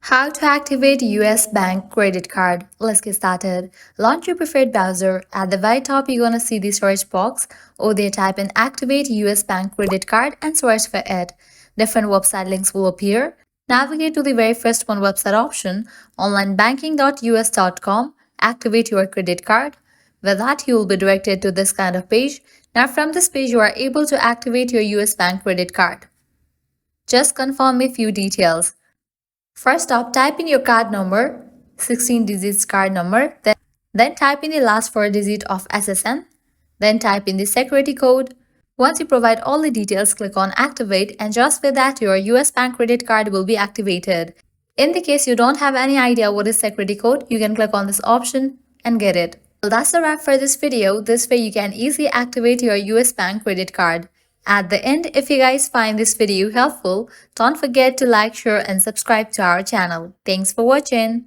How to activate US Bank credit card. Let's get started. Launch your preferred browser. At the very top, you're gonna see the search box. Over there, type in activate US Bank credit card and search for it. Different website links will appear. Navigate to the very first one website option, onlinebanking.us.com. Activate your credit card. With that, you will be directed to this kind of page. Now from this page, you are able to activate your US Bank credit card. Just confirm a few details. First up, type in your card number, 16 digits card number, then type in the last 4 digits of SSN, then type in the security code. Once you provide all the details, click on activate, and just with that your US Bank credit card will be activated. In the case you don't have any idea what is security code, you can click on this option and get it. Well, that's a wrap for this video. This way you can easily activate your US Bank credit card. At the end, if you guys find this video helpful, don't forget to like, share and subscribe to our channel. Thanks for watching.